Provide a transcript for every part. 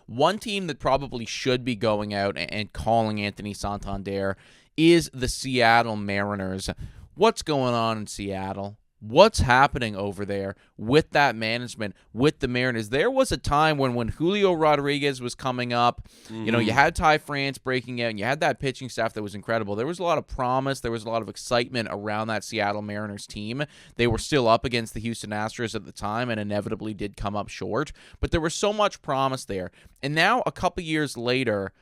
one team that probably should be going out and calling Anthony Santander is the Seattle Mariners. What's going on in Seattle? What's happening over there with that management, with the Mariners? There was a time when Julio Rodriguez was coming up, you had Ty France breaking out, and you had that pitching staff that was incredible. There was a lot of promise. There was a lot of excitement around that Seattle Mariners team. They were still up against the Houston Astros at the time and inevitably did come up short, but there was so much promise there. And now, a couple years later,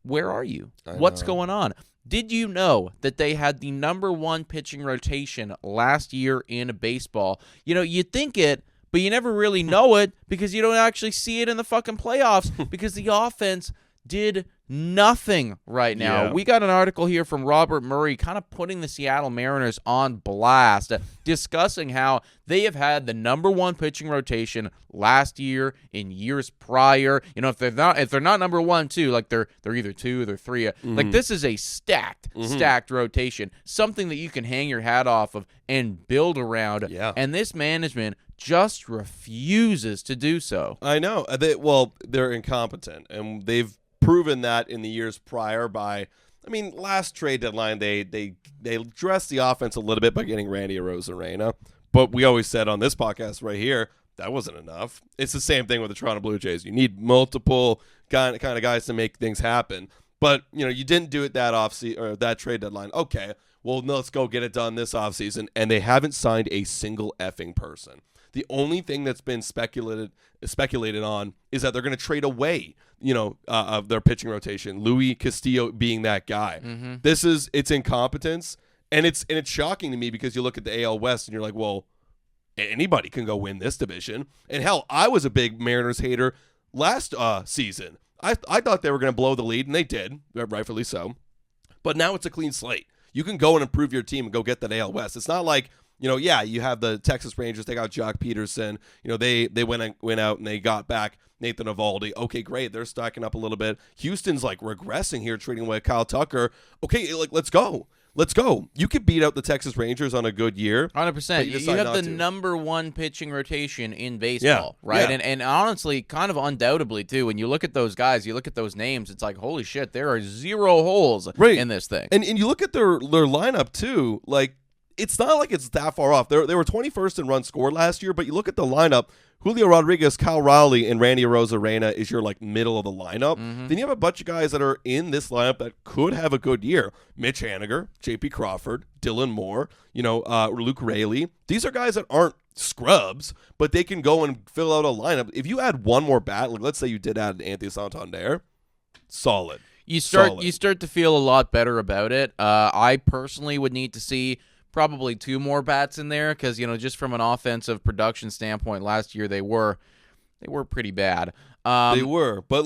where are you? What's going on? Did you know that they had the number one pitching rotation last year in baseball? You think it, but you never really know it because you don't actually see it in the fucking playoffs because the offense did nothing right now. Yeah. We got an article here from Robert Murray kind of putting the Seattle Mariners on blast, discussing how they have had the number one pitching rotation last year, in years prior. If they're not number one, too, like they're either two or they're three. Like this is a stacked rotation, something that you can hang your hat off of and build around. Yeah. And this management just refuses to do so. I know. They're incompetent, and they've proven that in the years prior by, last trade deadline, they dressed the offense a little bit by getting Randy Arozarena, but we always said on this podcast right here, that wasn't enough. It's the same thing with the Toronto Blue Jays. You need multiple kind of guys to make things happen, but you didn't do it that trade deadline. Okay, well, let's go get it done this offseason, and they haven't signed a single effing person. The only thing that's been speculated on is that they're going to trade away, of their pitching rotation. Louis Castillo being that guy. It's incompetence, and it's shocking to me because you look at the AL West and you're like, well, anybody can go win this division. And hell, I was a big Mariners hater last season. I thought they were going to blow the lead, and they did, rightfully so. But now it's a clean slate. You can go and improve your team and go get that AL West. It's not like, you have the Texas Rangers. They got Jock Peterson. They went out and they got back Nathan Eovaldi. Okay, great. They're stacking up a little bit. Houston's regressing here, trading away Kyle Tucker. Okay, let's go. Let's go. You could beat out the Texas Rangers on a good year. 100%. You have the number one pitching rotation in baseball, right? Yeah. And honestly, kind of undoubtedly, too, when you look at those guys, you look at those names, it's like, holy shit, there are zero holes in this thing. And you look at their lineup, too, it's not like it's that far off. They were 21st in runs scored last year, but you look at the lineup, Julio Rodriguez, Kyle Rowley, and Randy Arozarena is your middle of the lineup. Then you have a bunch of guys that are in this lineup that could have a good year. Mitch Haniger, J.P. Crawford, Dylan Moore, Luke Raley. These are guys that aren't scrubs, but they can go and fill out a lineup. If you add one more bat, let's say you did add Anthony Santander, solid. You start to feel a lot better about it. I personally would need to see probably two more bats in there because, just from an offensive production standpoint, last year they were pretty bad. They were, but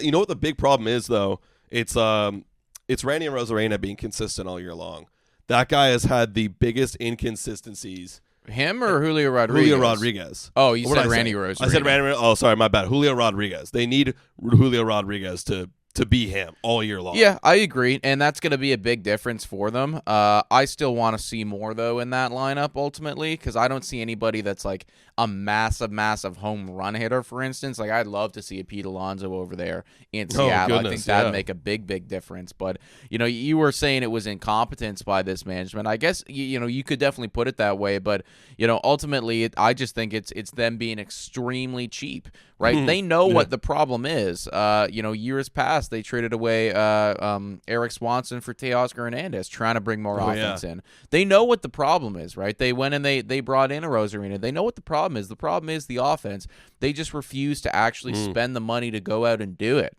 you know what the big problem is though? It's Randy Arozarena being consistent all year long. That guy has had the biggest inconsistencies. Him or Julio Rodriguez? Julio Rodriguez. Oh, you said Randy Arozarena. I said Randy. Oh, sorry, my bad. Julio Rodriguez. They need Julio Rodriguez to be him all year long. Yeah, I agree, and that's going to be a big difference for them. I still want to see more, though, in that lineup ultimately because I don't see anybody that's a massive home run hitter, for instance. I'd love to see a Pete Alonso over there in Seattle. I think that'd make a big difference. But, you were saying it was incompetence by this management. I guess, you could definitely put it that way, but, ultimately, I just think it's them being extremely cheap, right? They know what the problem is. Years past, they traded away Eric Swanson for Teoscar Hernandez, trying to bring more offense in. They know what the problem is, right? They went and they brought in Arozarena. They know what the problem is. The problem is the offense. They just refuse to actually spend the money to go out and do it.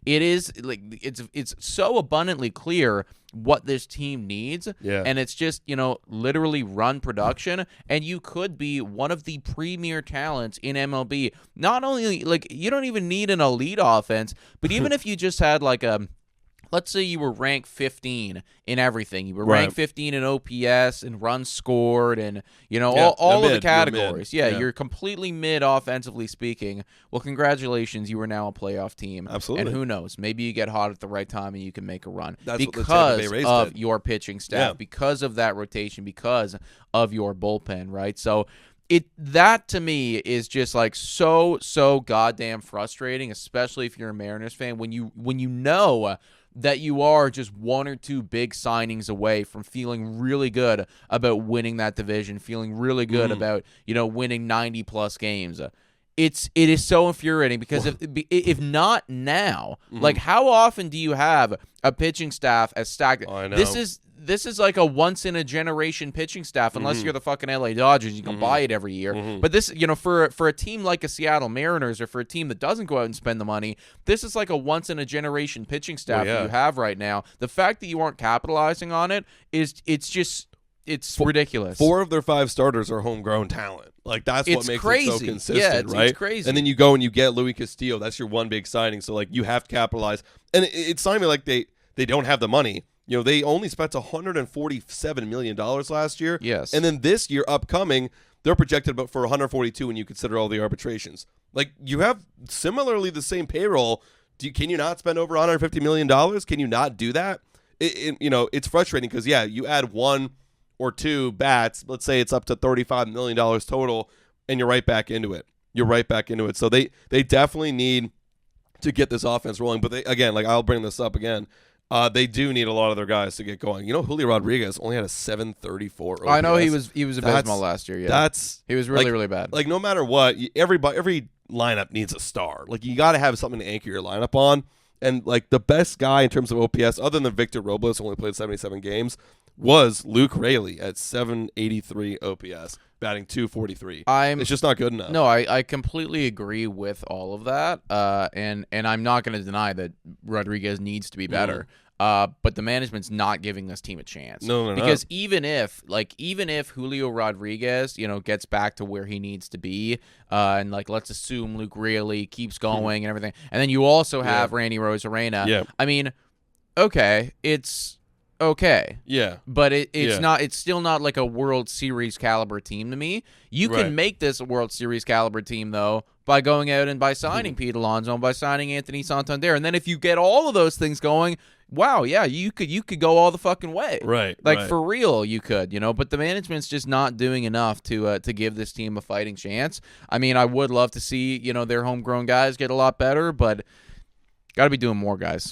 It's so abundantly clear what this team needs, and it's just literally run production, and you could be one of the premier talents in MLB. Not only you don't even need an elite offense, but even if you just had let's say you were ranked 15 in everything. You were ranked 15 in OPS and runs scored and, all of the categories. You're completely mid offensively speaking. Well, congratulations. You are now a playoff team. Absolutely. And who knows? Maybe you get hot at the right time and you can make a run. That's because of your pitching staff, because of that rotation, because of your bullpen, right? So That to me is just like so goddamn frustrating, especially if you're a Mariners fan, when you know that you are just one or two big signings away from feeling really good about winning that division, feeling really good about, winning 90 plus games. It is so infuriating because if not now, like how often do you have a pitching staff as stacked? I know. This is like a once in a generation pitching staff, unless you're the fucking LA Dodgers, you can buy it every year. But this, for a team like a Seattle Mariners, or for a team that doesn't go out and spend the money, this is like a once in a generation pitching staff that you have right now. The fact that you aren't capitalizing on it it's ridiculous. 4 of their 5 starters are homegrown talent. Like that's what makes crazy. it so consistent, right? It's crazy. And then you go and you get Luis Castillo. That's your one big signing. So like you have to capitalize. And it's not even like they don't have the money. They only spent $147 million last year. Yes. And then this year upcoming, they're projected for 142 when you consider all the arbitrations. Like you have similarly the same payroll. Can you not spend over $150 million? Can you not do that? It's frustrating because you add 1 or 2 bats. Let's say it's up to $35 million total, and you're right back into it. So they definitely need to get this offense rolling. But I'll bring this up again. They do need a lot of their guys to get going. Julio Rodriguez only had a 734 OPS. I know he was abysmal last year. Yeah, he was really bad. Like no matter what, every lineup needs a star. Like you got to have something to anchor your lineup on. And like the best guy in terms of OPS, other than Victor Robles, who only played 77 games, was Luke Raley at 783 OPS, batting 243. It's just not good enough. No, I completely agree with all of that. And I'm not going to deny that Rodriguez needs to be better. But the management's not giving this team a chance. No, because even if Julio Rodriguez, gets back to where he needs to be, and like let's assume Luke Raley keeps going and everything, and then you also have Randy Arozarena. Yeah. I mean, okay, it's okay. Yeah. But it's not. It's still not like a World Series caliber team to me. You can make this a World Series caliber team though by going out and by signing Pete Alonso, and by signing Anthony Santander, and then if you get all of those things going. Wow, yeah, you could go all the fucking way. Right. For real, you could, but the management's just not doing enough to give this team a fighting chance. I mean, I would love to see, their homegrown guys get a lot better, but got to be doing more, guys.